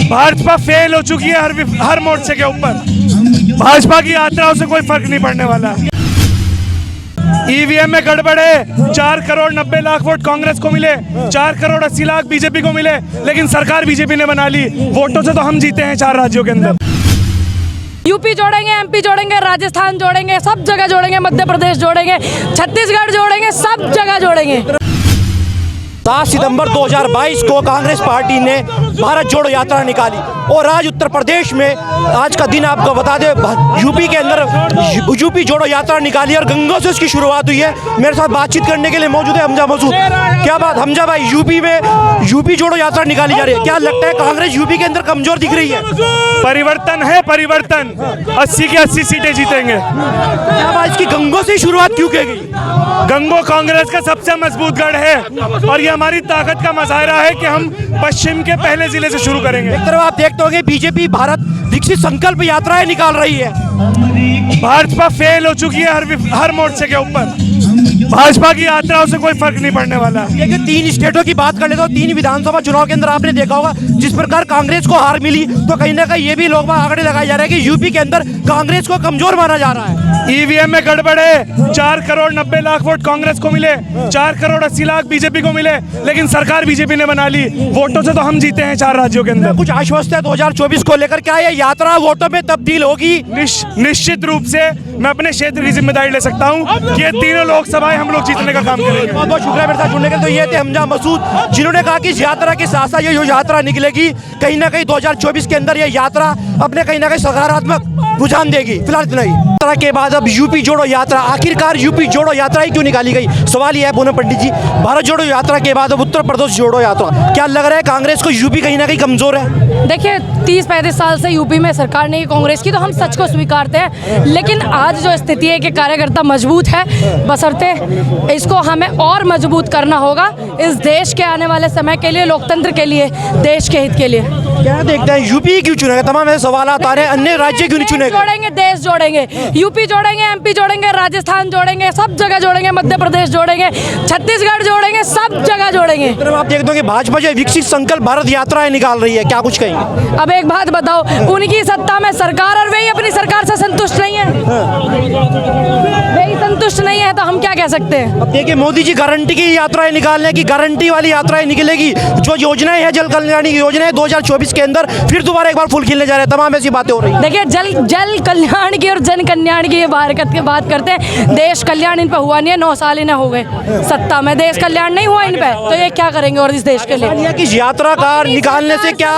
Bhajpa fail हो चुकी है हर मोर्चे के ऊपर। भाजपा की यात्राओं से कोई फर्क नहीं पड़ने वाला। ईवीएम में गड़बड़ है, 4 करोड़ 90 लाख वोट कांग्रेस को मिले, 4 करोड़ 80 लाख बीजेपी को मिले, लेकिन सरकार बीजेपी ने बना ली। वोटों से तो हम जीते हैं 4 राज्यों के अंदर। यूपी जोड़ेंगे, एमपी जोड़ेंगे, राजस्थान जोड़ेंगे, सब जगह जोड़ेंगे, मध्य प्रदेश जोड़ेंगे, छत्तीसगढ़ जोड़ेंगे, सब जगह जोड़ेंगे। 7 सितंबर 2022 को कांग्रेस पार्टी ने भारत जोड़ो यात्रा निकाली और आज उत्तर प्रदेश में आज का दिन आपको बता दें, यूपी के अंदर यूपी जोड़ो यात्रा निकाली और गंगा से उसकी शुरुआत हुई है। मेरे साथ बातचीत करने के लिए मौजूद है हमजा मसूद। क्या बात हमजा भाई, यूपी में यूपी जोड़ो यात्रा निकाली जा रही है, क्या लगता है कांग्रेस यूपी के अंदर कमजोर दिख रही है? परिवर्तन है, परिवर्तन 80 की 80 सीटें जीतेंगे। क्या बात, इसकी गंगों से शुरुआत क्यों की गई? गंगो कांग्रेस का सबसे मजबूत गढ़ है और ये हमारी ताकत का मुजाहिरा है कि हम पश्चिम के पहले जिले से शुरू करेंगे। एक तरफ आप देखते होंगे बीजेपी भारत विकसित संकल्प यात्राएं निकाल रही है। भाजपा फेल हो चुकी है हर मोर्चे के ऊपर। भाजपा की यात्राओं से कोई फर्क नहीं पड़ने वाला। देखिए 3 स्टेटों की बात कर ले तो 3 विधानसभा चुनाव के अंदर आपने देखा होगा जिस प्रकार कांग्रेस को हार मिली, तो कहीं ना कहीं ये भी लोग आंकड़े लगाए जा रहे हैं कि यूपी के अंदर कांग्रेस को कमजोर माना जा रहा है। ईवीएम में गड़बड़ है, 4 करोड़ 90 लाख वोट कांग्रेस को मिले, 4 करोड़ 80 लाख बीजेपी को मिले, लेकिन सरकार बीजेपी ने बना ली। वोटों से तो हम जीते हैं 4 राज्यों के अंदर। कुछ आश्वस्त है 2024 को लेकर, क्या ये यात्रा वोटों में तब्दील होगी? निश्चित रूप से मैं अपने क्षेत्र की जिम्मेदारी ले सकता हूँ कि ये तीनों लोकसभाएं हम लोग जीतने का काम करेंगे। बहुत बहुत शुक्रिया मेरे साथ जुड़ने के लिए। तो ये थे हमजा मसूद, जिन्होंने कहा कि इस यात्रा के साथ साथ ये जो यात्रा निकलेगी कहीं ना कहीं 2024 के अंदर ये यात्रा अपने कहीं ना कहीं सकारात्मक रुझान देगी। फिलहाल इतना ही। यात्रा के बाद अब यूपी जोड़ो यात्रा, आखिरकार यूपी जोड़ो यात्रा ही क्यों निकाली गई? सवाल ये है पूनम पंडित जी, भारत जोड़ो यात्रा के बाद अब उत्तर प्रदेश जोड़ो यात्रा, क्या लग रहा है कांग्रेस को यूपी कहीं ना कहीं कमजोर है? देखिए 30-35 साल से यूपी में सरकार नहीं कांग्रेस की, तो हम सच को स्वीकारते हैं, लेकिन आज जो स्थिति है कि कार्यकर्ता मजबूत है, बशर्ते इसको हमें और मजबूत करना होगा इस देश के आने वाले समय के लिए, लोकतंत्र के लिए, देश के हित के लिए। क्या देखते हैं यूपी क्यों चुनेगा? तमाम ऐसे सवाल आ रहे हैं, अन्य राज्य क्यों नहीं चुनेगा? जोड़ेंगे, देश जोड़ेंगे, यूपी जोड़ेंगे, एमपी जोड़ेंगे, राजस्थान जोड़ेंगे, सब जगह जोड़ेंगे, मध्य प्रदेश जोड़ेंगे, छत्तीसगढ़ जोड़ेंगे, सब जगह जोड़ेंगे। आप देखते हो कि भाजपा जो विकसित संकल्प भारत यात्राएं निकाल रही है, क्या कुछ कहेंगे? अब एक बात बताओ, उनकी सत्ता में सरकार और वही अपनी सरकार से संतुष्ट नहीं है, वही संतुष्ट नहीं है, तो हम क्या कह सकते हैं? अब देखिए मोदी जी गारंटी की यात्राएं निकालने की, गारंटी वाली यात्राएं निकलेगी, जो योजनाएं है जल कल्याण की योजनाएं 2024 के अंदर फिर दोबारा एक बार फूल खिलने जा रहे हैं, तमाम ऐसी बातें हो रही है। देखिए जल कल्याण की और जन कल्याण की ये बात करते हैं, देश कल्याण इन पे हुआ नहीं है, 9 साल इन्हें हो गए सत्ता में, देश कल्याण नहीं हुआ इन पे, तो ये क्या करेंगे और इस देश के लिए? कि यात्रा का निकालने से क्या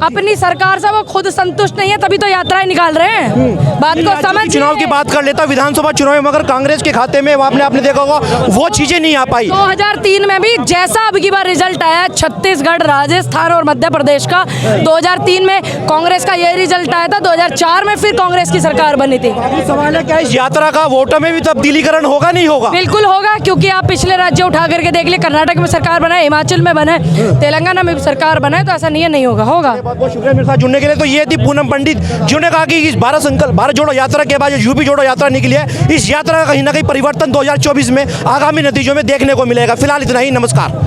अपनी सरकार से वो खुद संतुष्ट नहीं है, तभी तो यात्राएं निकाल रहे हैं। बात को समझ। चुनाव की बात कर लेता, विधानसभा चुनाव में मगर कांग्रेस के खाते में आपने देखा होगा वो चीजें नहीं आ पाई। 2003 में भी जैसा अब की बार रिजल्ट आया छत्तीसगढ़, राजस्थान और मध्य प्रदेश का, 2003 में कांग्रेस का ये रिजल्ट आया था, 2004 में फिर कांग्रेस की सरकार बनी थी। सवाल है क्या इस यात्रा का वोटों में भी तब्दीलीकरण होगा, नहीं होगा? बिल्कुल होगा, क्योंकि आप पिछले राज्य उठा करके देख लिए, कर्नाटक में सरकार बनाए, हिमाचल में बनाए, तेलंगाना में भी सरकार बनाए, तो ऐसा नहीं है नहीं होगा, होगा। बहुत शुक्रिया मेरे साथ जुड़ने के लिए। तो ये थी पूनम पंडित, जिन्होंने कहा कि इस भारत जोड़ो यात्रा के बाद जो यूपी जोड़ो यात्रा निकली है, इस यात्रा का कहीं ना कहीं परिवर्तन 2024 में आगामी नतीजों में देखने को मिलेगा। फिलहाल इतना ही, नमस्कार।